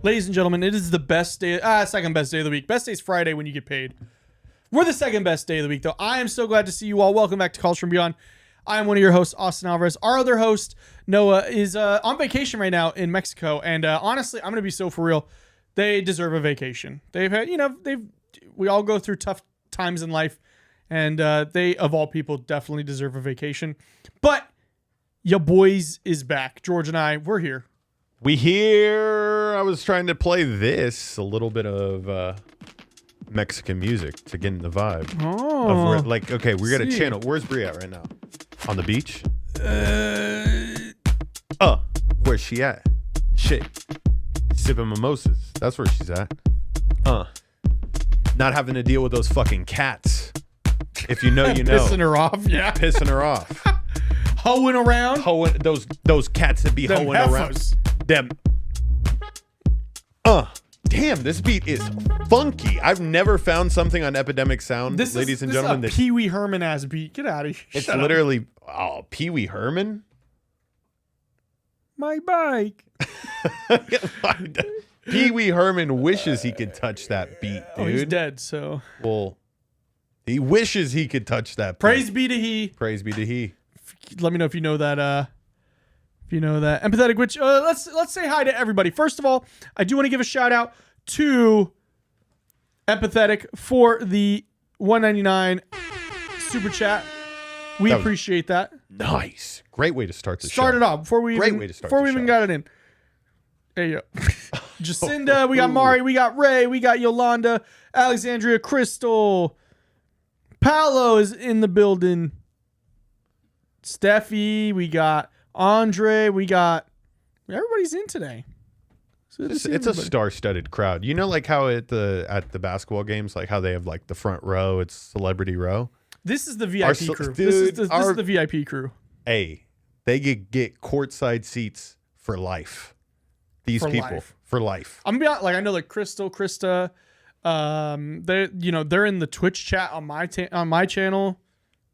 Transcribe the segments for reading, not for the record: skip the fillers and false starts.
Ladies and gentlemen, it is the best day, second best day of the week. Best day is Friday when you get paid. We're the second best day of the week, though. I am so glad to see you all. Welcome back to Calls from Beyond. I am one of your hosts, Austin Alvarez. Our other host, Noah, is on vacation right now in Mexico. And honestly, I'm going to be so for real. They deserve a vacation. They've had, we all go through tough times in life. And they, of all people, definitely deserve a vacation. But your boys is back. George and I, we're here. We here. I was trying to play this, a little bit of Mexican music to get in the vibe. Oh. Of where, okay, we got a channel. Where's Brie at right now? On the beach? Where's she at? Shit. Sipping mimosas. That's where she's at. Not having to deal with those fucking cats. If you know, you know. Pissing her off, yeah. Pissing her off. Hoeing around. Those cats that be hoeing around. Them. Damn, this beat is funky. I've never found something on Epidemic Sound, ladies and gentlemen. This is a Pee Wee Herman ass beat. Get out of here. It's literally Pee Wee Herman. My bike. Pee Wee Herman wishes he could touch that beat, dude. Oh, he's dead, so. Well, he wishes he could touch that beat. Praise be to he. Praise be to he. Let me know if you know that. If you know that. Empathetic Witch. Let's say hi to everybody. First of all, I do want to give a shout out to Empathetic for the $1.99 super chat. We appreciate that. Nice. Great way to start the show. Start it off before we Great even, way to start before we the even show. got it in. There you go. Jacinda, we got Mari, we got Ray, we got Yolanda, Alexandria, Crystal, Paolo is in the building. Steffi, we got Andre, we got everybody's in today. It's a star-studded crowd. You know, like how at the basketball games, like how they have like the front row, it's celebrity row. This is the VIP crew. Dude, this is the VIP crew. Hey, they get courtside seats for life. These people for life. I'm gonna be honest, like I know like Crystal, Krista, they're in the Twitch chat on my channel.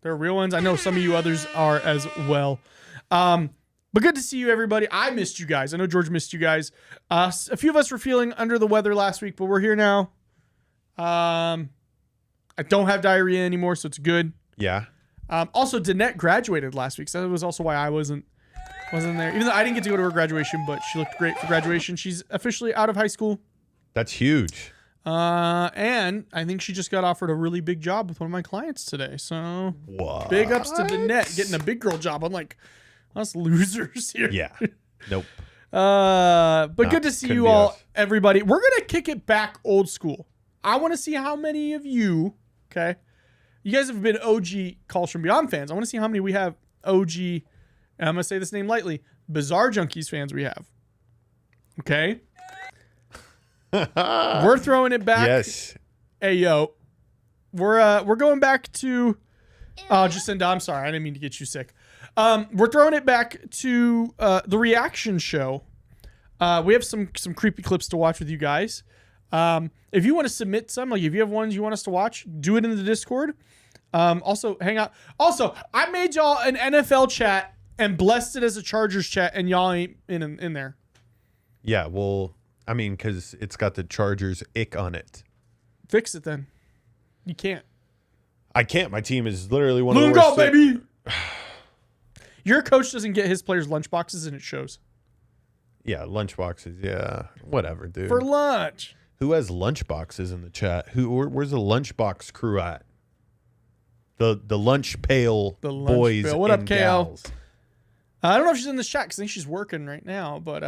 They're real ones. I know some of you others are as well. But good to see you, everybody. I missed you guys. I know George missed you guys. A few of us were feeling under the weather last week, but we're here now. I don't have diarrhea anymore, so it's good. Yeah. Also, Danette graduated last week, so that was also why I wasn't there. Even though I didn't get to go to her graduation, but she looked great for graduation. She's officially out of high school. That's huge. And I think she just got offered a really big job with one of my clients today. So what? Big ups to Danette getting a big girl job. I'm like, us losers here. Yeah. Nope. But good to see you all, everybody. We're going to kick it back old school. I want to see how many of you, okay, you guys have been OG Calls from Beyond fans. I want to see how many we have OG, and I'm going to say this name lightly, Bizarre Junkies fans we have. Okay? We're throwing it back. Yes. Hey, yo. We're going back to... Jacinda, I'm sorry. I didn't mean to get you sick. We're throwing it back to the reaction show. We have some creepy clips to watch with you guys. If you want to submit some, like if you have ones you want us to watch, do it in the Discord. Also, hang out. Also, I made y'all an NFL chat and blessed it as a Chargers chat, and y'all ain't in there. Yeah, well, I mean, because it's got the Chargers ick on it. Fix it then. You can't. I can't. My team is literally one of the Go, worst. baby. Your coach doesn't get his players lunch boxes, and it shows. Yeah, lunch boxes. Yeah, whatever, dude. For lunch. Who has lunch boxes in the chat? Where's the lunchbox crew at? The lunch pail boys. Pail. What up, KL? Gals. I don't know if she's in the chat because I think she's working right now, but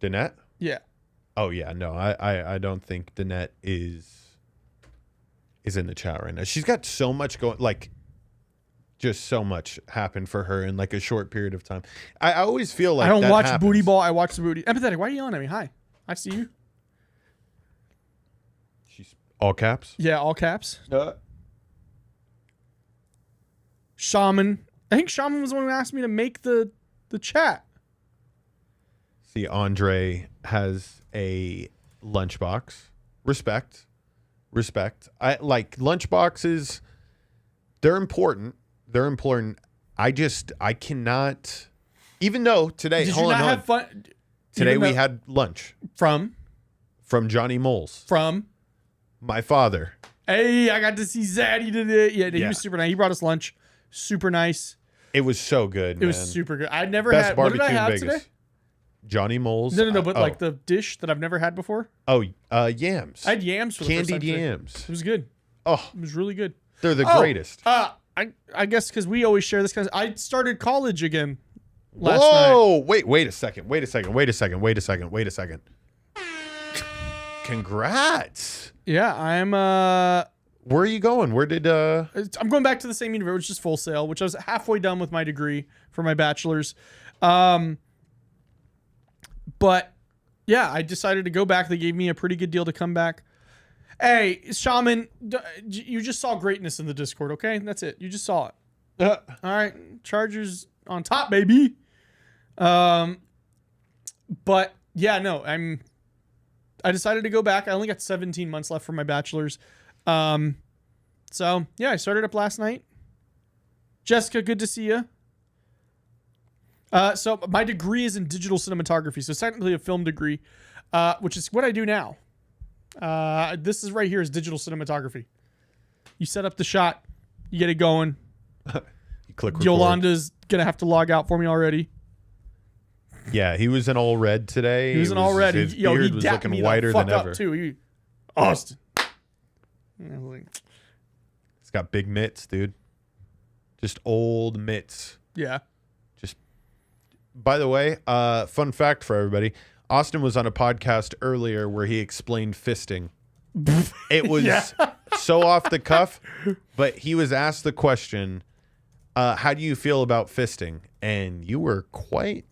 Danette? Yeah. Oh yeah, no, I don't think Danette is in the chat right now. She's got so much going, like just so much happened for her in like a short period of time. I always feel like I don't watch happens. Booty Ball. I watch the Booty. Empathetic. Why are you yelling at me? Hi. I see you. She's all caps. Yeah, all caps. Shaman. I think Shaman was the one who asked me to make the chat. See, Andre has a lunchbox. Respect. I like lunchboxes. They're important. I cannot. Even though today, Did you not have fun? Today we had lunch from Johnny Moles. From my father. Hey, I got to see Zaddy today. Yeah, he was super nice. He brought us lunch. Super nice. It was so good, It was super good. I'd never Best had. What did I barbecue in have Vegas. today? Johnny Moles. No, but like the dish that I've never had before. Oh, yams. I had yams for the first time Candied today. yams. It was good. Oh, It was really good. they're the greatest. I guess because we always share this kind of. I started college again last night. Whoa! Wait a second. Congrats. Yeah, I'm. Where are you going? Where did I'm going back to the same university, which is just Full Sail, which I was halfway done with my degree for my bachelor's. But yeah, I decided to go back. They gave me a pretty good deal to come back. Hey, Shaman, you just saw greatness in the Discord, okay? That's it. You just saw it. All right, Chargers on top, baby. But yeah, no, I decided to go back. I only got 17 months left for my bachelor's. So yeah, I started up last night. Jessica, good to see you. So my degree is in digital cinematography, so it's technically a film degree, which is what I do now. This is right here is digital cinematography. You set up the shot, you get it going. you click record? Yolanda's gonna have to log out for me already. Yeah, he was in all red today. He was in all red. His He beard was dapped looking me whiter the fuck than up ever. too. Austin. And I was like, He's got big mitts, dude. Just old mitts. yeah. By the way, fun fact for everybody. Austin was on a podcast earlier where he explained fisting. It was so off the cuff, but he was asked the question, how do you feel about fisting? And you were quite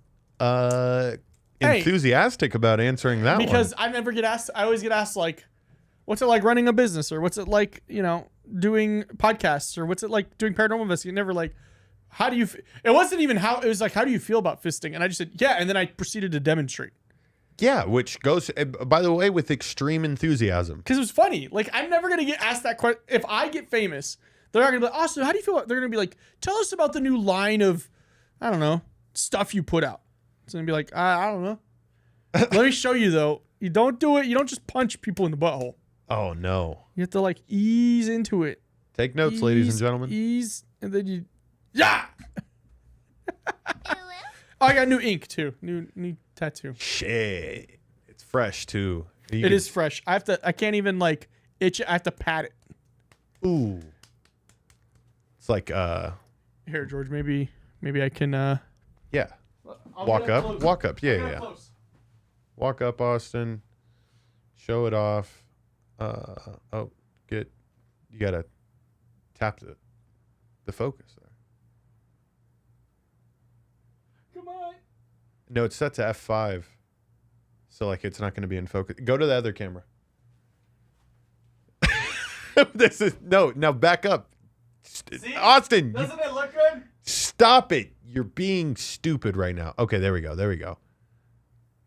enthusiastic about answering that one. Because I never get asked. I always get asked like, what's it like running a business, or what's it like, doing podcasts, or what's it like doing paranormal investigation? Never like, how do you? It wasn't even how. It was like, how do you feel about fisting? And I just said, yeah, and then I proceeded to demonstrate. Yeah, which goes, by the way, with extreme enthusiasm. Because it was funny. Like, I'm never gonna get asked that question. If I get famous, they're not gonna be like, Austin, how do you feel? They're gonna be like, tell us about the new line of, I don't know, stuff you put out. It's gonna be like, I don't know. Let me show you though. You don't do it. You don't just punch people in the butthole. Oh no! You have to like ease into it. Take notes, ladies and gentlemen. Ease, and then you, yeah. Oh, I got new ink too. New tattoo. Shit, it's fresh too. It is fresh. I can't even like itch it. I have to pat it. Ooh. It's like Here, George. Maybe I can. Yeah. Walk up. Yeah. Walk up, Austin. Show it off. You gotta tap the focus there. Come on. No, it's set to F5. So like it's not gonna be in focus. Go to the other camera. Now back up. See? Austin, Doesn't it look good? stop it. You're being stupid right now. Okay, there we go.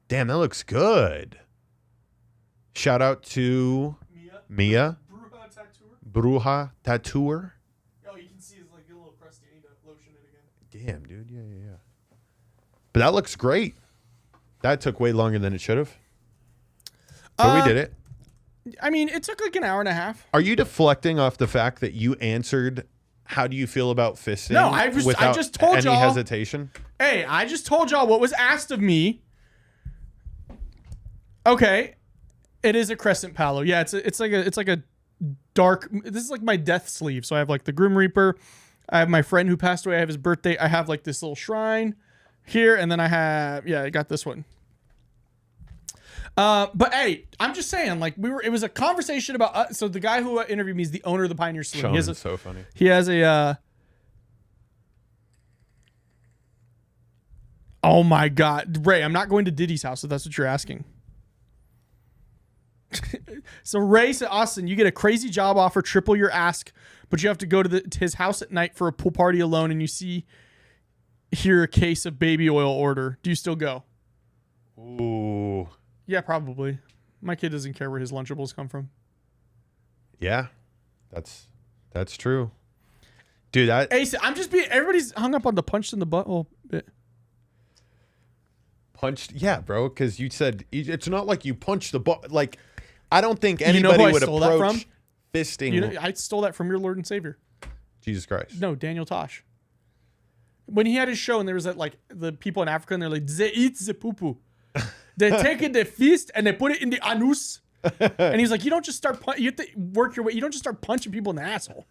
Damn, that looks good. Shout out to Mia. Bruja Tattooer. Oh, you can see it's like a little crusty. I need to lotion it again. Damn, dude. Yeah. But that looks great. That took way longer than it should have. But we did it. I mean, it took like an hour and a half. Are you deflecting off the fact that you answered, how do you feel about fisting? No, I just told any y'all. hesitation? Hey, I just told y'all what was asked of me. Okay. It is a crescent palo. Yeah, it's like a dark. This is like my death sleeve. So I have like the Grim Reaper. I have my friend who passed away. I have his birthday. I have like this little shrine here, and then I got this one. But hey, I'm just saying, like it was a conversation about. So the guy who interviewed me is the owner of the Pioneer Saloon. Sean's so funny. He has a. Oh my God, Ray! I'm not going to Diddy's house if that's what you're asking. So Ray said, Austin, you get a crazy job offer, triple your ask, but you have to go to his house at night for a pool party alone, and you hear a case of baby oil order. Do you still go? Ooh. Yeah, probably. My kid doesn't care where his Lunchables come from. Yeah, that's true. Dude, Hey, so everybody's hung up on the punched in the butthole bit. Punched? Yeah, bro. Because you said it's not like you punched the ball. Like, I don't think You know who anybody I would stole that approach from? fisting. I stole that from your Lord and Savior. Jesus Christ. No, Daniel Tosh. When he had his show and there was that, like, the people in Africa and they're like, they eat the poo-poo. They take it, they feast, and they put it in the anus. And he's like, you don't just start you have to work your way. You don't just start punching people in the asshole.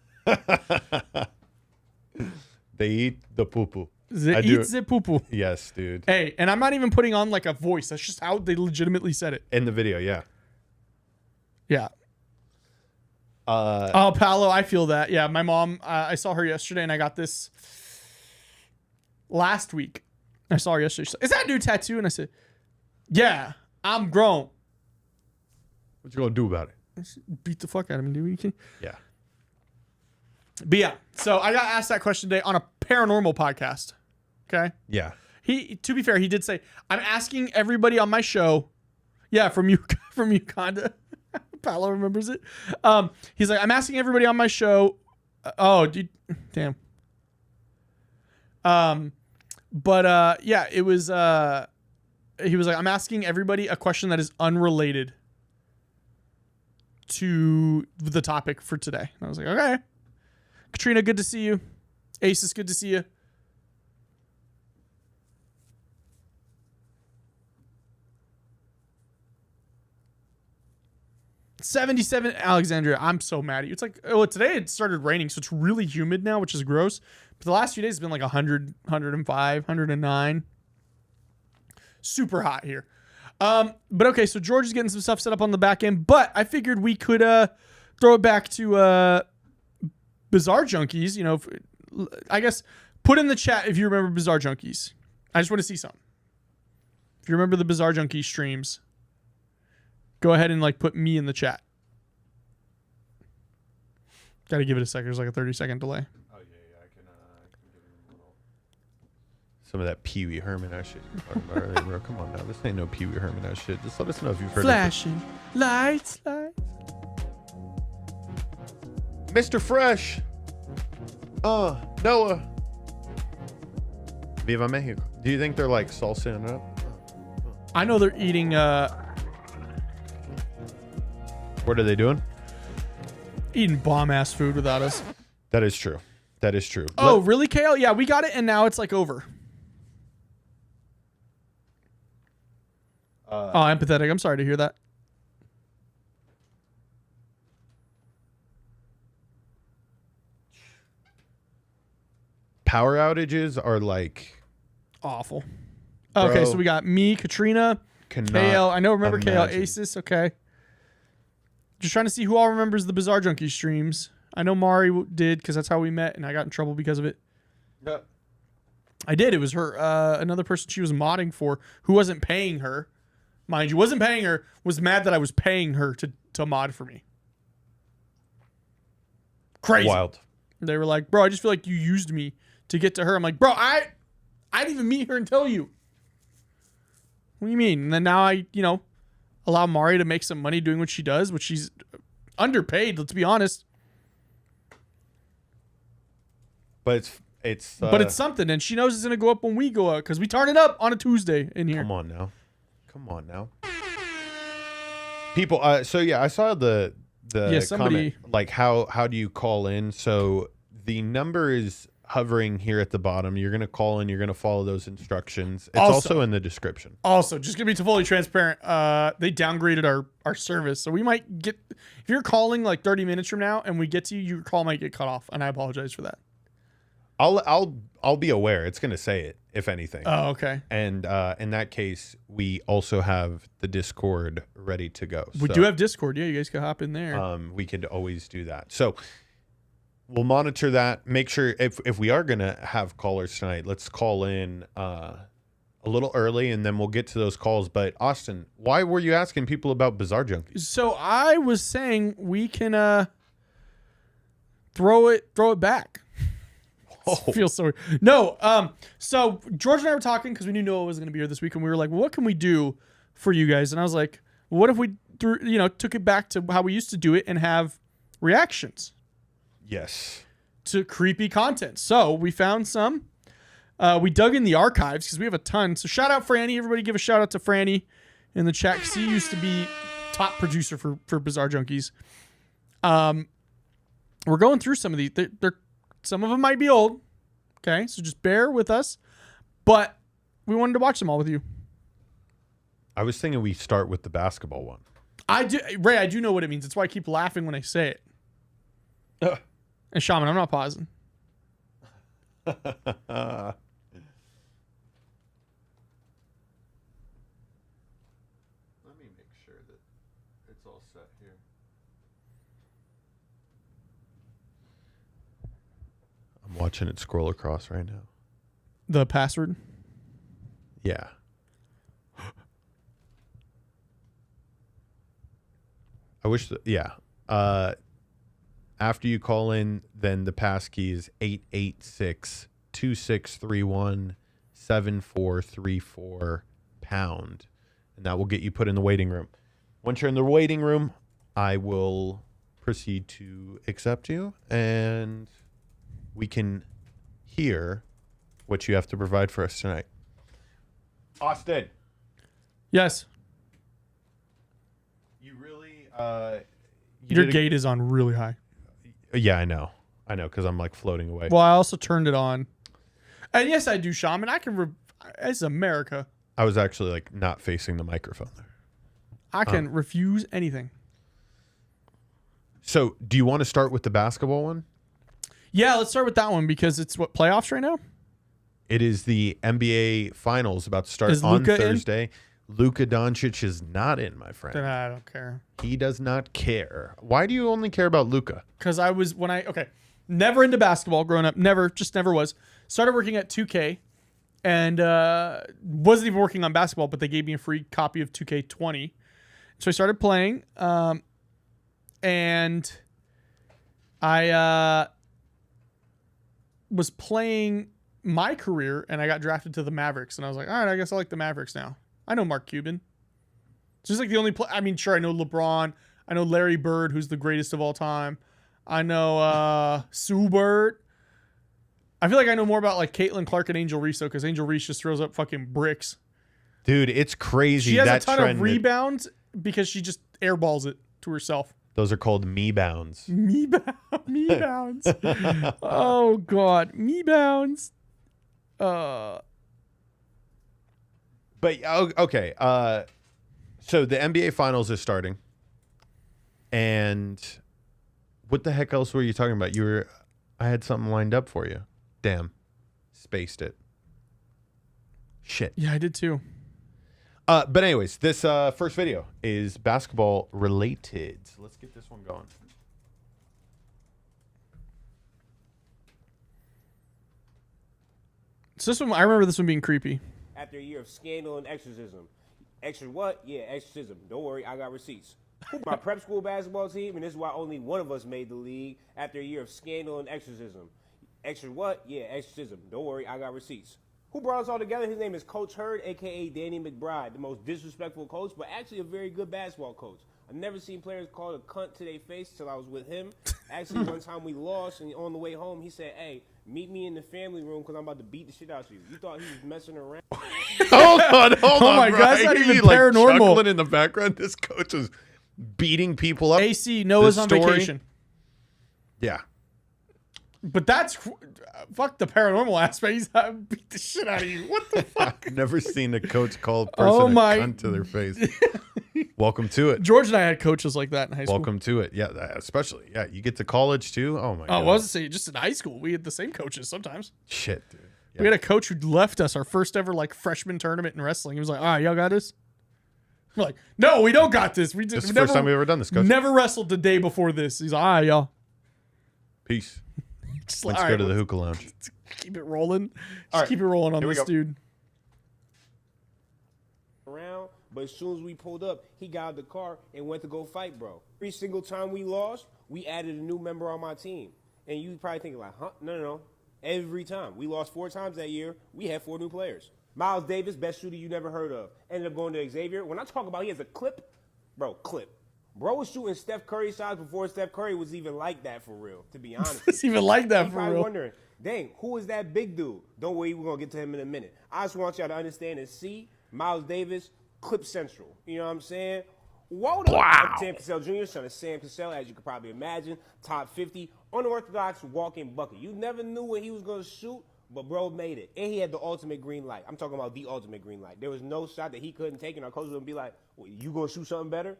They eat the poo-poo. They eat the poo-poo. Yes, dude. Hey, and I'm not even putting on like a voice. That's just how they legitimately said it. In the video, yeah. Yeah. Oh, Paolo, I feel that. Yeah, my mom, I saw her yesterday and I got this last week. I saw her yesterday. She's like, is that a new tattoo? And I said, yeah, I'm grown. What you gonna do about it? Beat the fuck out of me, dude. Yeah. But yeah, so I got asked that question today on a paranormal podcast. Okay. Yeah. To be fair, he did say, I'm asking everybody on my show. Yeah, from Uganda. Paolo remembers it. He's like, I'm asking everybody on my show. Dude, damn. Yeah, it was. He was like, I'm asking everybody a question that is unrelated to the topic for today. And I was like, okay. Katrina, good to see you. Aces, good to see you. $77, Alexandria. I'm so mad at you. It's like, today it started raining, so it's really humid now, which is gross. But the last few days it's been like 100, 105, 109. Super hot here. But okay, so George is getting some stuff set up on the back end, but I figured we could throw it back to Bizarre Junkies. You know, I guess put in the chat if you remember Bizarre Junkies. I just want to see something. If you remember the Bizarre Junkies streams, go ahead and like put me in the chat. Got to give it a second. There's like a 30-second delay. Oh yeah, I can give him a little. Some of that Pee Wee Herman ass shit you're talking about earlier, bro. Come on now, this ain't no Pee Wee Herman ass shit. Just let us know if you've heard Flashing lights. Mr. Fresh. Noah. Viva Mexico. Do you think they're like salsa it up? I know they're eating. What are they doing? Eating bomb ass food without us. That is true. That is true. Oh, really, Kale? Yeah, we got it, and now it's like over. Empathetic. I'm sorry to hear that. Power outages are like awful. Okay, so we got me, Katrina, Kale. I know, remember Kale, Asus. Okay. Just trying to see who all remembers the Bizarre Junkie streams. I know Mari did because that's how we met, and I got in trouble because of it. Yeah. I did. It was her, another person she was modding for who wasn't paying her. Mind you, wasn't paying her, was mad that I was paying her to mod for me. Crazy. Wild. They were like, bro, I just feel like you used me to get to her. I'm like, bro, I didn't even meet her and tell you. What do you mean? And then now I, allow Mari to make some money doing what she does, which she's underpaid, let's be honest. But it's but it's something, and she knows it's gonna go up when we go out because we turn it up on a Tuesday in here. Come on now. People, so yeah, I saw the comment, like how do you call in? So the number is hovering here at the bottom. You're gonna call in. You're gonna follow those instructions. It's also in the description. Also, just gonna be fully transparent. They downgraded our service, so we might get, if you're calling like 30 minutes from now and we get to you, your call might get cut off, and I apologize for that. I'll be aware. It's gonna say it if anything. Oh, okay. And in that case, we also have the Discord ready to go. We do have Discord. Yeah, you guys can hop in there. We could always do that. So we'll monitor that. Make sure if we are gonna have callers tonight, let's call in a little early, and then we'll get to those calls. But Austin, why were you asking people about Bizarre Junkies? So I was saying we can throw it back. Oh. Feels so weird. No, so George and I were talking because we knew Noah was going to be here this week, and we were like, well, what can we do for you guys? And I was like, well, what if we took it back to how we used to do it and have reactions? Yes. To creepy content. So we found some. We dug in the archives because we have a ton. So shout out Franny. Everybody give a shout out to Franny in the chat because he used to be top producer for Bizarre Junkies. We're going through some of these. Some of them might be old. Okay, so just bear with us. But we wanted to watch them all with you. I was thinking we start with the basketball one. I do, Ray. I do know what it means. That's why I keep laughing when I say it. And Shaman, I'm not pausing. Let me make sure that it's all set here. I'm watching it scroll across right now. The password? Yeah. I wish that, yeah. After you call in, then the pass key is 886-2631-7434 pound. And that will get you put in the waiting room. Once you're in the waiting room, I will proceed to accept you and we can hear what you have to provide for us tonight. Austin. Yes. You really your gate is on really high. Yeah, I know, because I'm like floating away. Well, I also turned it on, and yes, I do, Shaman. I can. It's America. I was actually like not facing the microphone there. I can refuse anything. So, do you want to start with the basketball one? Yeah, let's start with that one because it's what playoffs right now. It is the NBA Finals about to start Is on Luka Thursday. Luka Doncic is not in, my friend. Then I don't care. He does not care. Why do you only care about Luka? Because I was never into basketball growing up. Never was. Started working at 2K, and wasn't even working on basketball, but they gave me a free copy of 2K20, so I started playing. And I was playing my career, and I got drafted to the Mavericks, and I was like, all right, I guess I like the Mavericks now. I know Mark Cuban. It's just like the only I mean, sure, I know LeBron. I know Larry Bird, who's the greatest of all time. I know Sue Bird. I feel like I know more about like Caitlin Clark and Angel Reese, though, because Angel Reese just throws up fucking bricks. Dude, it's crazy. She has a ton of rebounds because she just airballs it to herself. Those are called me bounds. Me bounds. Oh, God. Me bounds. But okay, so the NBA Finals is starting, and what the heck else were you talking about? I had something lined up for you. Damn, spaced it. Shit. Yeah, I did too. But anyways, this first video is basketball related. So let's get this one going. So this one, I remember this one being creepy. After a year of scandal and exorcism. Extra what? Yeah, exorcism. Don't worry, I got receipts. My prep school basketball team, and this is why only one of us made the league after a year of scandal and exorcism. Extra what? Yeah, exorcism. Don't worry, I got receipts. Who brought us all together? His name is Coach Hurd, a.k.a. Danny McBride, the most disrespectful coach, but actually a very good basketball coach. I've never seen players call a cunt to their face till I was with him. Actually, one time we lost, and on the way home, he said, hey, meet me in the family room because I'm about to beat the shit out of you. You thought he was messing around? hold on. Oh my God, that's not even paranormal. Chuckling in the background. This coach is beating people up. AC, Noah's on vacation. Yeah. But that's fuck the paranormal aspect. He's beat the shit out of you. What the fuck? I've never seen a coach call a person a cunt to their face. Welcome to it. George and I had coaches like that in high school. Welcome to it. Yeah, especially. Yeah, you get to college too. Oh my God. I wasn't saying just in high school. We had the same coaches sometimes. Shit, dude. Yeah. We had a coach who left us our first ever like freshman tournament in wrestling. He was like, all right, y'all got this? We're like, no, we don't got this. This is the first time we've ever done this, coach. Never wrestled the day before this. He's like, all right, y'all. Peace. Just Let's go to the hookah lounge. Keep it rolling. Just keep it rolling on this dude. Around, but as soon as we pulled up, he got out the car and went to go fight, bro. Every single time we lost, we added a new member on my team. And you probably thinking like, huh? No. Every time. We lost 4 times that year, we had 4 new players. Miles Davis, best shooter you never heard of. Ended up going to Xavier. When I talk about he has a clip, bro, clip. Bro was shooting Steph Curry shots before Steph Curry was even like that for real, to be honest. It's even like that You for probably real. wondering, dang, who is that big dude? Don't worry, we're going to get to him in a minute. I just want y'all to understand and see Miles Davis, Clip Central. You know what I'm saying? Whoa, Sam Cassell Jr., son of Sam Cassell, as you could probably imagine, top 50, unorthodox walking bucket. You never knew when he was going to shoot, but bro made it. And he had the ultimate green light. I'm talking about the ultimate green light. There was no shot that he couldn't take, and our coach would be like, well, you going to shoot something better?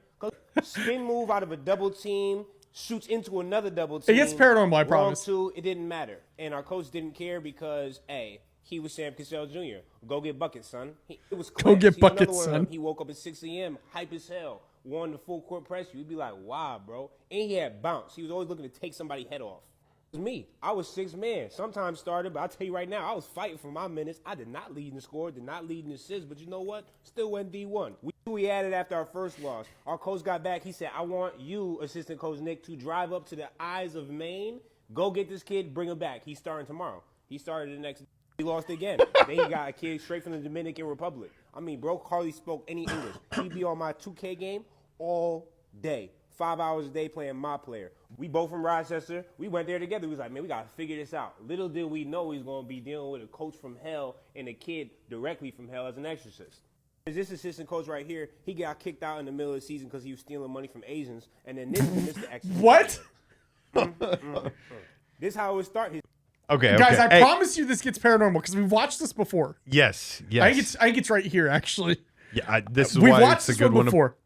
Spin move out of a double team, shoots into another double team. It gets paranormal, I promise. 1-2, it didn't matter. And our coach didn't care because, hey, he was Sam Cassell Jr. Go get buckets, son. It was class. Go get He was another buckets, one of them. son. He woke up at 6 a.m., hype as hell, won the full court press. You'd be like, wow, bro. And he had bounce. He was always looking to take somebody's head off. It was me. I was 6 man. Sometimes started, but I'll tell you right now, I was fighting for my minutes. I did not lead in the score, did not lead in assists, but you know what? Still went D1. We added after our first loss. Our coach got back. He said, I want you, assistant coach Nick, to drive up to the Eyes of Maine. Go get this kid, bring him back. He's starting tomorrow. He started the next day. He lost again. Then he got a kid straight from the Dominican Republic. I mean, bro hardly spoke any English. He'd be on my 2K game all day. 5 hours a day playing my player. We both from Rochester. We went there together. We was like, man, we got to figure this out. Little did we know he was going to be dealing with a coach from hell and a kid directly from hell as an exorcist. This assistant coach right here, he got kicked out in the middle of the season because he was stealing money from Asians. And then this is Mr. Exorcist. What? This is how it would start. Okay, Guys, I Hey, promise you this gets paranormal because we've watched this before. Yes. I think it's right here, actually. Yeah, this is We've why watched it's a this good one one. before.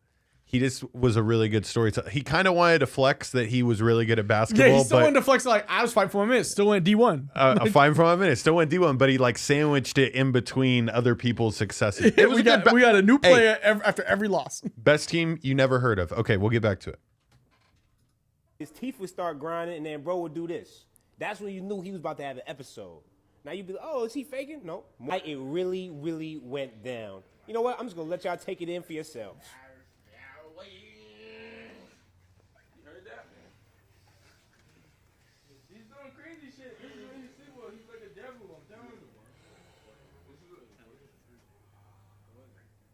He just was a really good storyteller. He kind of wanted to flex that he was really good at basketball. Yeah, he still but wanted to flex like, I was fighting for 1 minute, still went D1. a fine for a minute. Still went D1, but he like sandwiched it in between other people's successes. It was we got a new player after every loss. Best team you never heard of. Okay, we'll get back to it. His teeth would start grinding, and then bro would do this. That's when you knew he was about to have an episode. Now you'd be like, oh, is he faking? No. It really, really went down. You know what? I'm just going to let y'all take it in for yourselves. You heard that? He's doing crazy shit. This is when he's single. He's like a devil. I'm telling you.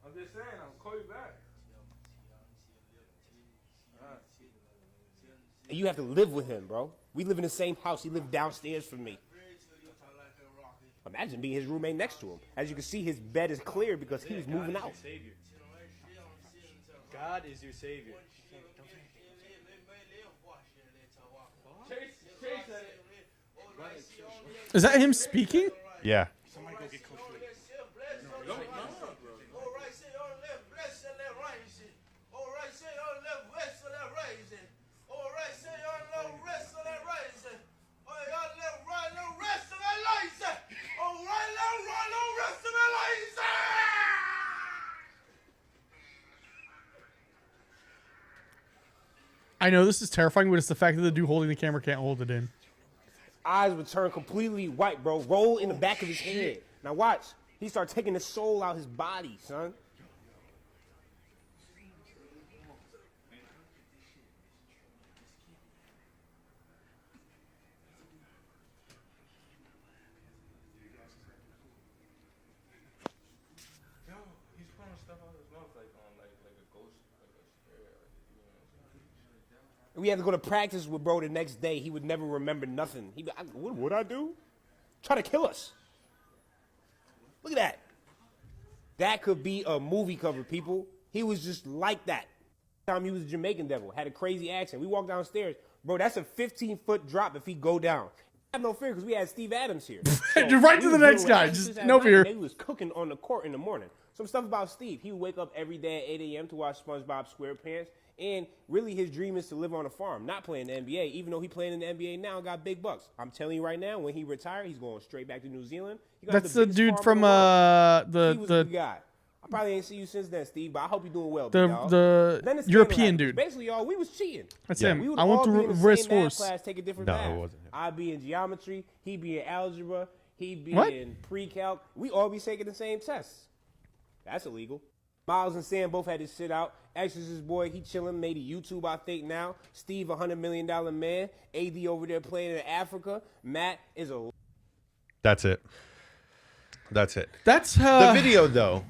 I'm just saying. I'll call you back. And you have to live with him, bro. We live in the same house. He lived downstairs from me. Imagine being his roommate next to him. As you can see, his bed is clear because he was moving out. God is your savior. Is that him speaking? Yeah. I know this is terrifying, but it's the fact that the dude holding the camera can't hold it in. Eyes would turn completely white, bro. Roll in the back of his head. Now watch. He started taking the soul out his body, son. Yo, he's pulling stuff out of his mouth like a ghost, like a spirit. We had to go to practice with bro the next day. He would never remember nothing. He'd be like, what would I do? Try to kill us. Look at that. That could be a movie cover, people. He was just like that. Time he was a Jamaican devil, had a crazy accent. We walked downstairs. Bro, that's a 15-foot drop if he go down. I have no fear because we had Steve Adams here. You're right to the next guy. Just no fear. He was cooking on the court in the morning. Some stuff about Steve. He would wake up every day at 8 a.m. to watch SpongeBob SquarePants. And really his dream is to live on a farm, not playing the NBA, even though he playing in the NBA now and got big bucks. I'm telling you right now, when he retired, he's going straight back to New Zealand. That's the dude from he was a the good guy. I probably ain't seen you since then, Steve, but I hope you're doing well, big dog. the Then the European scandal happened. dude. Basically, y'all, we was cheating. That's Yeah. him. We would I went all to be in the Risk same math Force. class, take a different No, math. it wasn't him. I'd be in geometry, he'd be in algebra, he'd be What? in pre-calc. We all be taking the same tests. That's illegal. Miles and Sam both had to sit out. Exorcist boy, he chilling, made a YouTube, I think, now. Steve, $100 million man. AD over there playing in Africa. Matt is a... That's it. That's it. That's The video, though,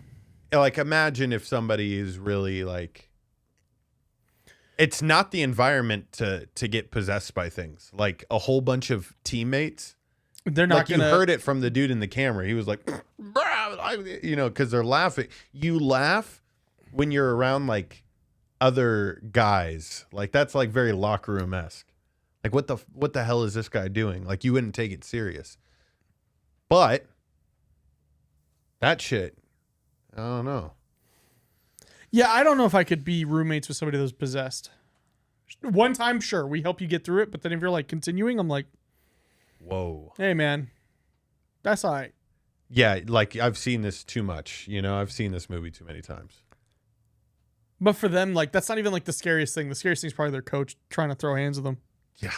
like, imagine if somebody is really like It's not the environment to get possessed by things. Like a whole bunch of teammates. They're not like gonna. You heard it from the dude in the camera. He was like, because they're laughing. You laugh when you're around like other guys. Like that's like very locker room esque. Like what the hell is this guy doing? Like you wouldn't take it serious. But that shit, I don't know. Yeah, I don't know if I could be roommates with somebody that was possessed. One time, sure, we help you get through it, but then if you're like continuing, I'm like, whoa. Hey, man, that's all right. Yeah, like I've seen this too much. I've seen this movie too many times. But for them, like that's not even like the scariest thing. The scariest thing is probably their coach trying to throw hands with them. Yeah.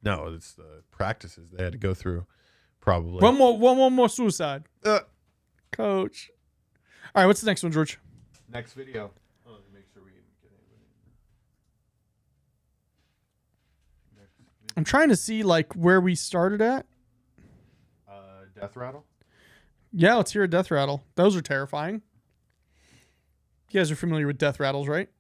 No, it's the practices they had to go through. Probably. One more suicide. Coach. All right, what's the next one, George? Next video. Oh, let me make sure we get anybody. I'm trying to see like where we started at. Death rattle. Yeah, let's hear a death rattle. Those are terrifying. You guys are familiar with death rattles, right?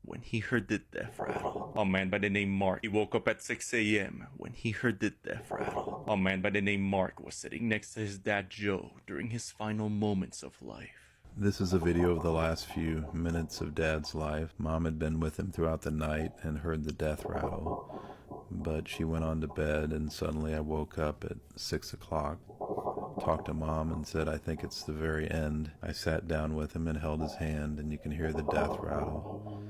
When he heard the death rattle, a man by the name Mark, he woke up at 6 a.m. When he heard the death rattle, a man by the name Mark was sitting next to his dad Joe during his final moments of life. This is a video of the last few minutes of Dad's life. Mom had been with him throughout the night and heard the death rattle, but she went on to bed, and suddenly I woke up at 6 o'clock, talked to Mom and said, I think it's the very end. I sat down with him and held his hand, and you can hear the death rattle.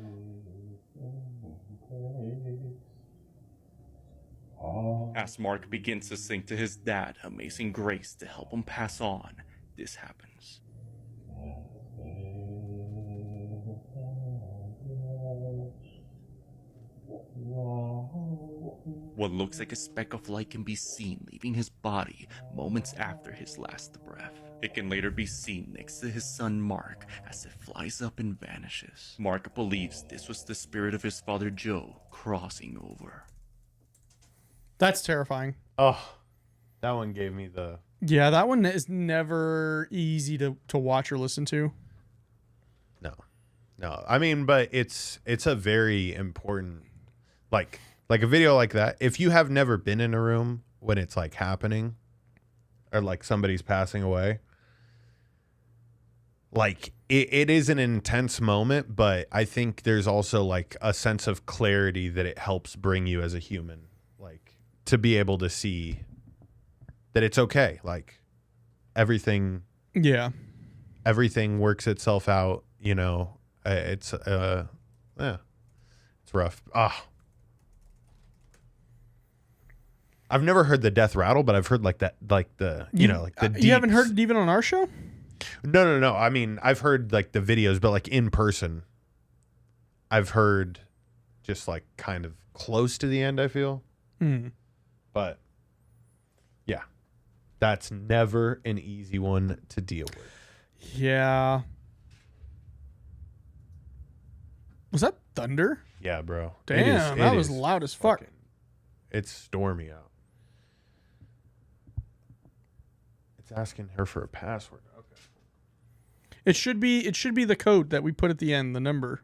As Mark begins to sing to his dad Amazing Grace to help him pass on, this happens. What looks like a speck of light can be seen leaving his body moments after his last breath. It can later be seen next to his son Mark as it flies up and vanishes. Mark believes this was the spirit of his father Joe crossing over. That's terrifying. Oh, that one gave me the... Yeah, that one is never easy to watch or listen to. No. I mean, but it's a very important, like a video like that. If you have never been in a room when it's like happening or like somebody's passing away, like it is an intense moment, but I think there's also like a sense of clarity that it helps bring you as a human, like to be able to see that it's okay. Like everything works itself out, it's rough. I've never heard the death rattle, but I've heard like that, like the, like the deeps. You haven't heard it even on our show? No. I mean, I've heard like the videos, but like in person, I've heard just like kind of close to the end, I feel. But yeah, that's never an easy one to deal with. Yeah. Was that thunder? Yeah, bro. Damn, that was loud as fuck. It's stormy out. It's asking her for a password. Okay. It should be the code that we put at the end, the number.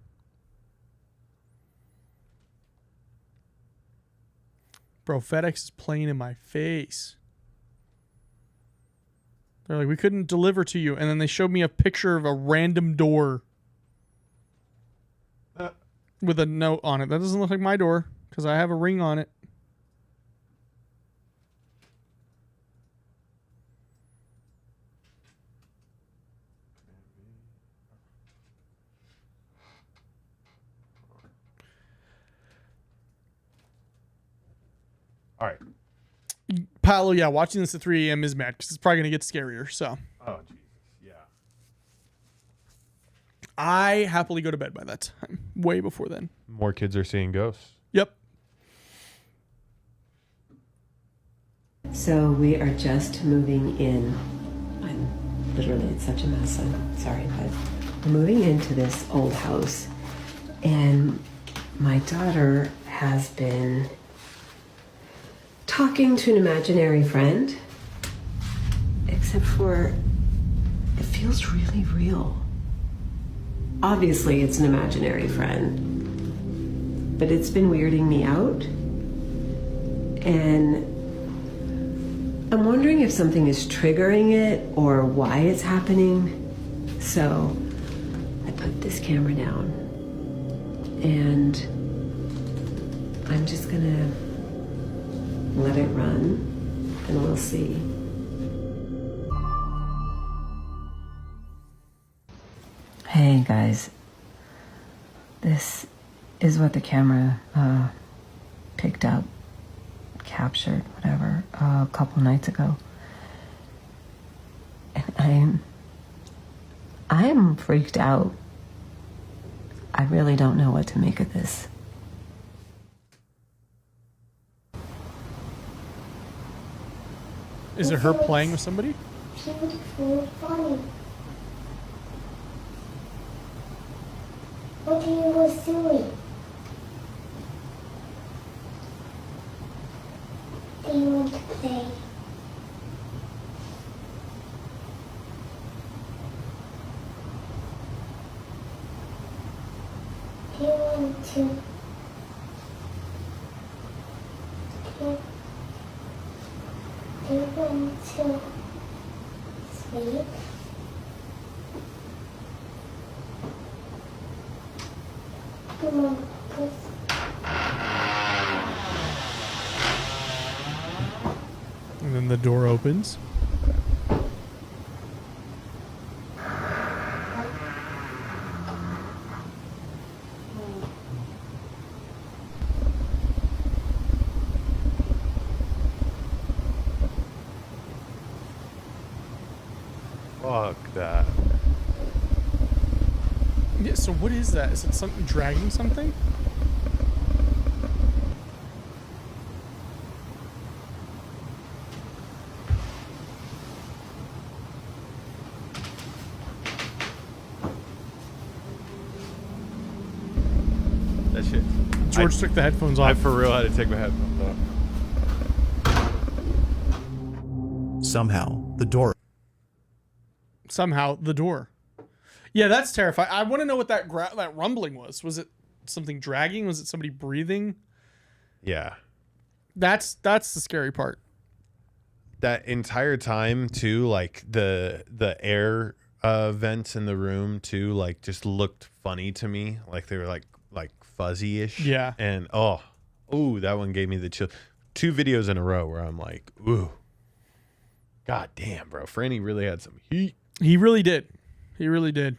Bro, FedEx is playing in my face. They're like, we couldn't deliver to you. And then they showed me a picture of a random door with a note on it. That doesn't look like my door because I have a ring on it. All right. Paolo, yeah, watching this at 3 a.m. is mad because it's probably going to get scarier. So Oh, Jesus. Yeah. I happily go to bed by that time. Way before then. More kids are seeing ghosts. Yep. So we are just moving in. I'm literally, it's such a mess. I'm sorry, but we're moving into this old house. And my daughter has been talking to an imaginary friend, except for it feels really real. Obviously, it's an imaginary friend, but it's been weirding me out. And I'm wondering if something is triggering it or why it's happening. So I put this camera down and I'm just gonna let it run and we'll see. Hey guys, this is what the camera picked up, captured, whatever, a couple nights ago. And I'm freaked out. I really don't know what to make of this. Is it her playing with somebody? Beautiful, funny. What he was doing? Do you want to play? Do you want to? Do you want to sleep? Come on, please. And then the door opens. Fuck that. Yeah, so what is that? Is it something dragging something? That shit. George took the headphones I off. for real had to take my headphones off. Somehow, the door. Somehow, the door. Yeah, that's terrifying. I want to know what that that rumbling was. Was it something dragging? Was it somebody breathing? Yeah. That's the scary part. That entire time too, like the air vents in the room too, like just looked funny to me. Like they were like fuzzy-ish. Yeah. And that one gave me the chill. 2 videos in a row where I'm like, ooh. God damn, bro. Franny really had some heat. He really did. He really did.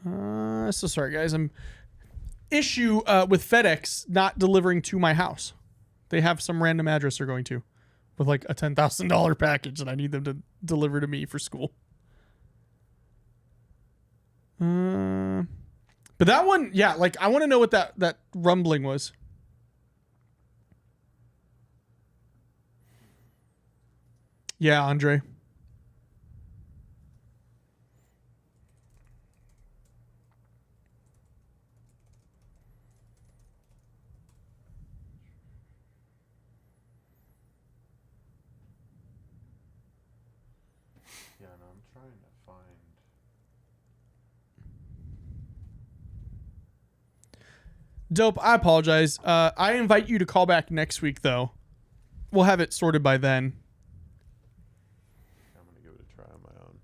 So sorry, guys. I'm issue with FedEx not delivering to my house. They have some random address they're going to with like a $10,000 package, and I need them to deliver to me for school. But that one, yeah, like I want to know what that rumbling was. Yeah, Andre. Yeah, no, I'm trying to find. Dope, I apologize. I invite you to call back next week, though. We'll have it sorted by then. I'm gonna give it a try on my own.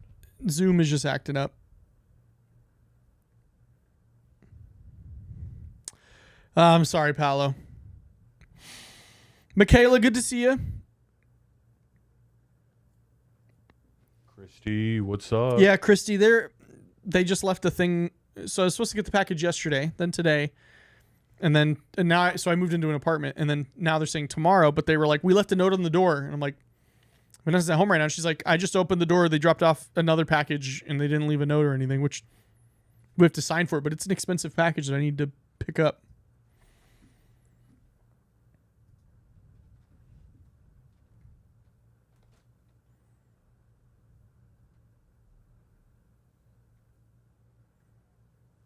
Zoom is just acting up. I'm sorry, Paolo. Michaela, good to see you. Christy, what's up? Yeah, Christy, they just left a thing. So I was supposed to get the package yesterday, then today. And now I moved into an apartment, and then now they're saying tomorrow, but they were like, we left a note on the door. And I'm like, Vanessa's at home right now. She's like, I just opened the door. They dropped off another package and they didn't leave a note or anything, which we have to sign for it, but it's an expensive package that I need to pick up.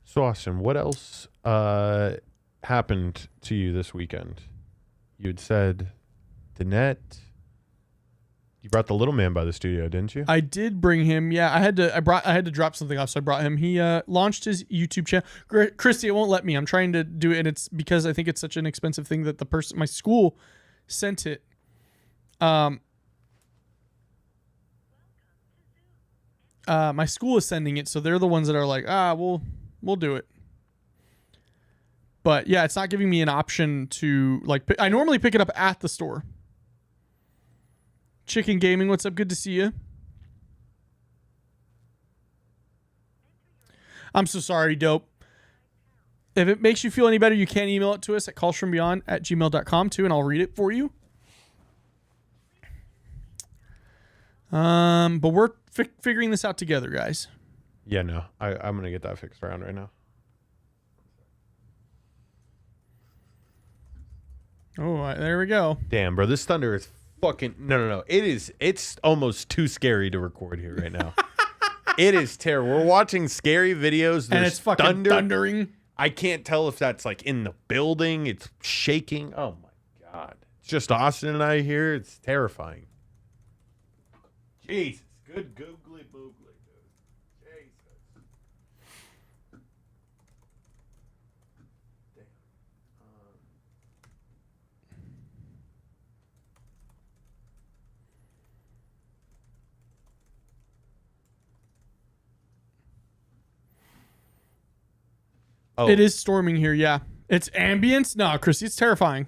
So Austin, what else happened to you this weekend? You'd said the net, You brought the little man by the studio, didn't you? I did bring him. Yeah, I had to drop something off, so I brought him. He launched his YouTube channel. Christy, it won't let me. I'm trying to do it, and it's because I think it's such an expensive thing that my school sent it. My school is sending it, so they're the ones that are like, we'll do it. But yeah, it's not giving me an option to like. I normally pick it up at the store. Chicken Gaming, what's up? Good to see you. I'm so sorry, Dope. If it makes you feel any better, you can email it to us at callsfrombeyond@gmail.com too, and I'll read it for you. But we're figuring this out together, guys. Yeah, no. I'm going to get that fixed around right now. Oh, there we go. Damn, bro. This thunder is fucking... No. It's almost too scary to record here right now. It is terrible. We're watching scary videos. There's and it's fucking thundering. I can't tell if that's like in the building. It's shaking. Oh, my God. It's just Austin and I here. It's terrifying. Jesus. Good googly boogly, dude. Jesus. Damn. Oh. It is storming here, yeah. It's ambience? No, Chrissy, it's terrifying.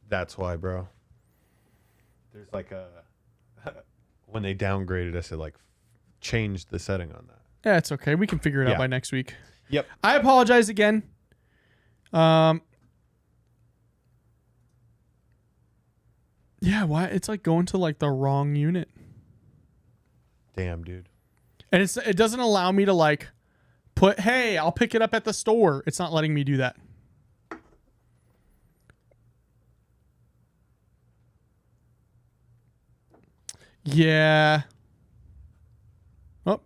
That's why, bro. There's like a... when they downgraded us, it like changed the setting on that. Yeah, it's okay. We can figure it out by next week. Yep. I apologize again. Yeah, why? It's like going to like the wrong unit. Damn, dude. And it doesn't allow me to like put, hey, I'll pick it up at the store. It's not letting me do that. Yeah. Oh,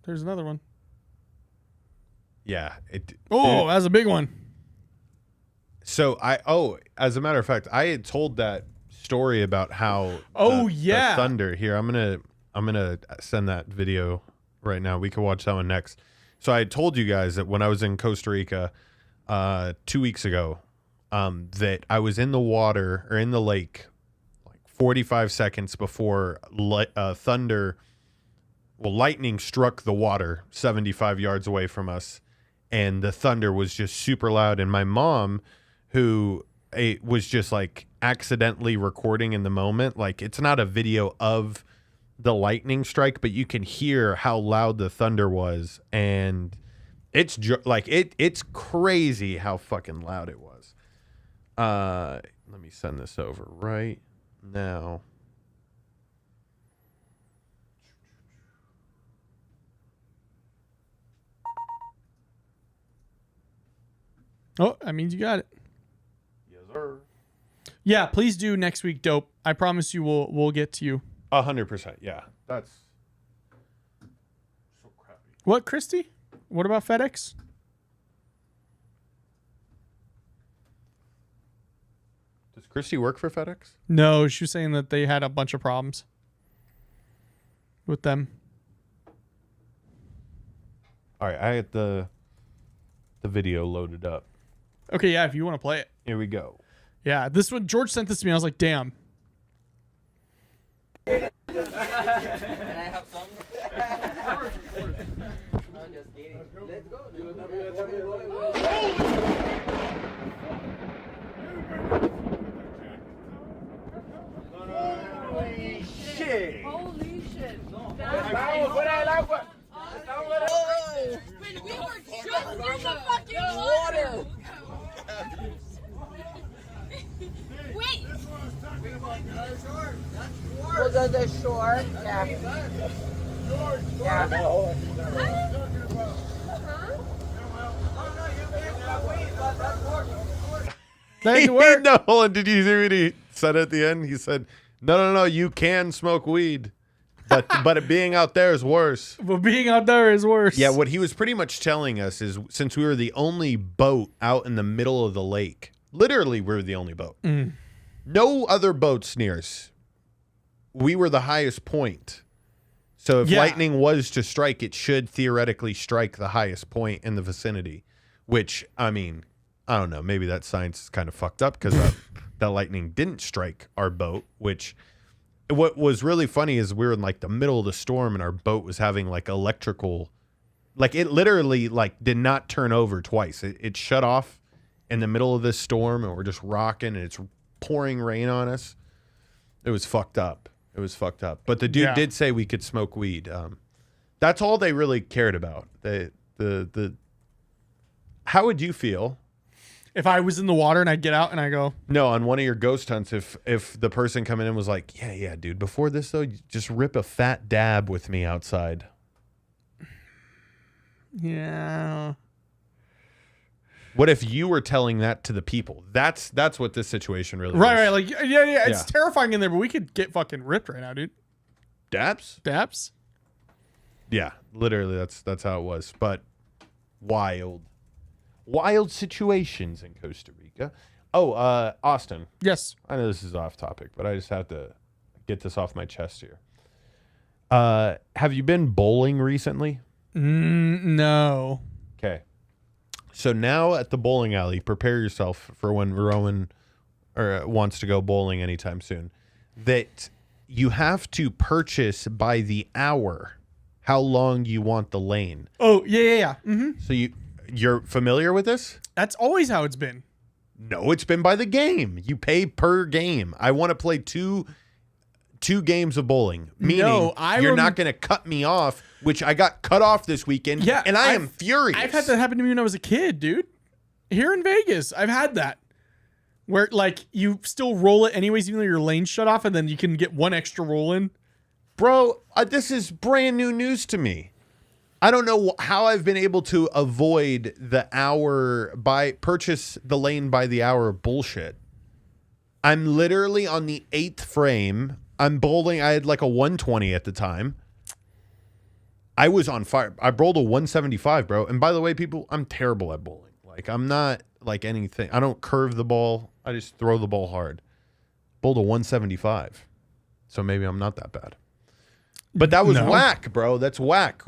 there's another one. Yeah. Oh, that's a big one. So as a matter of fact, I had told that story about how the thunder here. I'm gonna send that video right now. We can watch that one next. So I told you guys that when I was in Costa Rica 2 weeks ago, that I was in the water or in the lake like 45 seconds before lightning struck the water 75 yards away from us, and the thunder was just super loud. And my mom, who was just like accidentally recording in the moment, like it's not a video of the lightning strike, but you can hear how loud the thunder was, and it's like it's crazy how fucking loud it was. Let me send this over right now. Oh, that means you got it. Yes, sir. Yeah, please do next week, Dope. I promise you we'll get to you. 100%. Yeah, that's so crappy. What, Christy? What about FedEx? Does Christy work for FedEx? No, she was saying that they had a bunch of problems with them. All right, I had the video loaded up. Okay, yeah, if you want to play it. Here we go. Yeah, this one, George sent this to me. I was like, damn. Can I have some? I'm just kidding. Let's go. Holy shit. Holy shit. We were just in the fucking water. Wait. Was on the shore. Yeah. Thank you, work. No, hold on. Did you hear what he said at the end? He said, No. You can smoke weed, but it being out there is worse. But being out there is worse. Yeah, what he was pretty much telling us is since we were the only boat out in the middle of the lake, literally we were the only boat. No other boats near us. We were the highest point. So if lightning was to strike, it should theoretically strike the highest point in the vicinity, which, I mean, I don't know. Maybe that science is kind of fucked up because that lightning didn't strike our boat, which what was really funny is we were in like the middle of the storm and our boat was having like electrical, like it literally like did not turn over twice. It shut off in the middle of this storm and we're just rocking and it's pouring rain on us. It was fucked up. It was fucked up. But the dude did say we could smoke weed. That's all they really cared about. How would you feel if I was in the water and I get out and I go, no, on one of your ghost hunts, if the person coming in was like, yeah, dude, before this though, you just rip a fat dab with me outside. Yeah. What if you were telling that to the people? That's what this situation really is. Right. Like, yeah. It's terrifying in there, but we could get fucking ripped right now, dude. Dabs? Yeah, literally, that's how it was. But wild situations in Costa Rica. Oh, Austin. Yes. I know this is off topic, but I just have to get this off my chest here. Have you been bowling recently? No. Okay. So now at the bowling alley, prepare yourself for when Rowan wants to go bowling anytime soon. That you have to purchase by the hour how long you want the lane. Oh, yeah. Mm-hmm. So you're familiar with this? That's always how it's been. No, it's been by the game. You pay per game. I want to play two games of bowling. Meaning you're not going to cut me off, which I got cut off this weekend. Yeah, and I am furious. I've had that happen to me when I was a kid, dude. Here in Vegas, I've had that. Where, like, you still roll it anyways, even though your lane's shut off, and then you can get one extra roll in. Bro, this is brand new news to me. I don't know how I've been able to avoid the purchase the lane by the hour bullshit. I'm literally on the 8th frame. I'm bowling. I had like a 120 at the time. I was on fire. I bowled a 175, bro. And by the way, people, I'm terrible at bowling. Like, I'm not like anything. I don't curve the ball. I just throw the ball hard. Bowled a 175. So maybe I'm not that bad. But that was whack, bro. That's whack.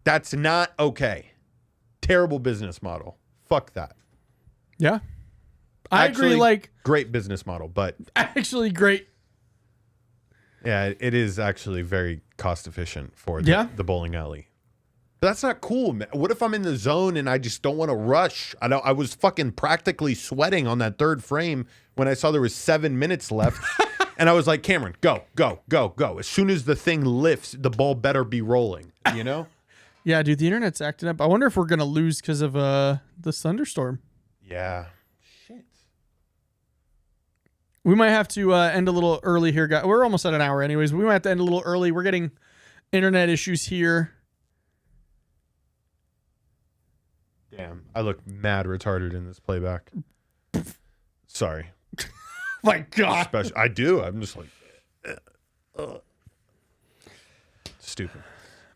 That's not okay. Terrible business model. Fuck that. Yeah. I agree. Like, great business model, but actually great. Yeah, it is actually very cost efficient for the bowling alley. But that's not cool, man. What if I'm in the zone and I just don't want to rush? I was fucking practically sweating on that 3rd frame when I saw there was 7 minutes left. And I was like, Cameron, go. As soon as the thing lifts, the ball better be rolling, you know? Yeah, dude, the internet's acting up. I wonder if we're going to lose because of this thunderstorm. Yeah. Shit. We might have to end a little early here, guys. We're almost at an hour anyways. But we might have to end a little early. We're getting internet issues here. Damn, I look mad retarded in this playback. Sorry. My God. I do. I'm just like, stupid.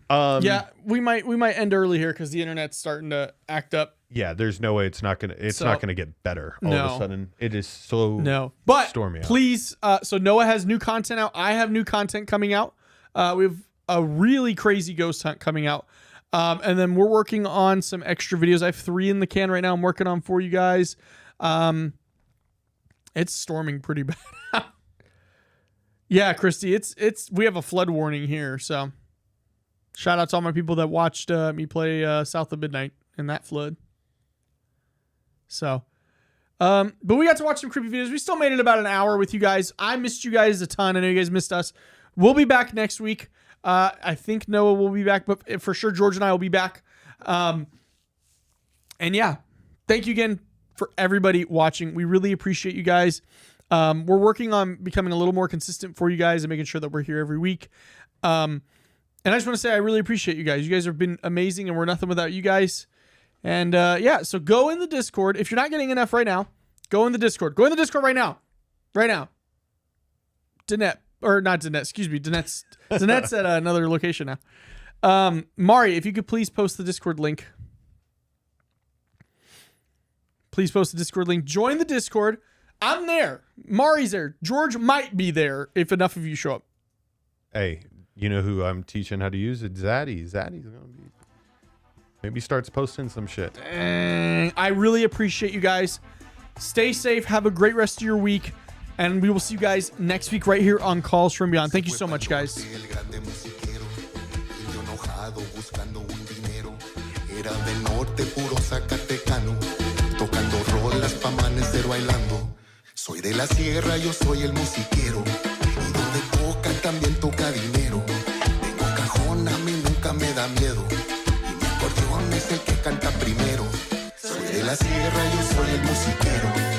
Yeah, we might end early here because the internet's starting to act up. Yeah, there's no way it's not gonna get better all of a sudden. It is so but stormy out. Please, so Noah has new content out. I have new content coming out. We have a really crazy ghost hunt coming out. And then we're working on some extra videos. I have 3 in the can right now I'm working on for you guys. It's storming pretty bad. Yeah, Christy, we have a flood warning here, so shout out to all my people that watched me play South of Midnight in that flood. So, but we got to watch some creepy videos. We still made it about an hour with you guys. I missed you guys a ton. I know you guys missed us. We'll be back next week. I think Noah will be back, but for sure George and I will be back. And yeah, thank you again for everybody watching. We really appreciate you guys. We're working on becoming a little more consistent for you guys and making sure that we're here every week. And I just want to say I really appreciate you guys. You guys have been amazing, and we're nothing without you guys. And yeah, so go in the Discord. If you're not getting enough right now, go in the Discord. Go in the Discord right now. Right now. Danette, or not Danette, excuse me, Danette's at another location now. Mari, if you could please post the Discord link. Please post the Discord link. Join the Discord. I'm there. Mari's there. George might be there if enough of you show up. Hey, you know who I'm teaching how to use it? Zaddy. Zaddy's gonna be. Maybe starts posting some shit. I really appreciate you guys. Stay safe. Have a great rest of your week. And we will see you guys next week right here on Calls From Beyond. Thank you so much, guys. Soy de la sierra, yo soy el musiquero. Y donde toca también toca dinero. Tengo cajón, a mí nunca me da miedo. Y mi acordeón es el que canta primero. Soy de la sierra, yo soy el musiquero.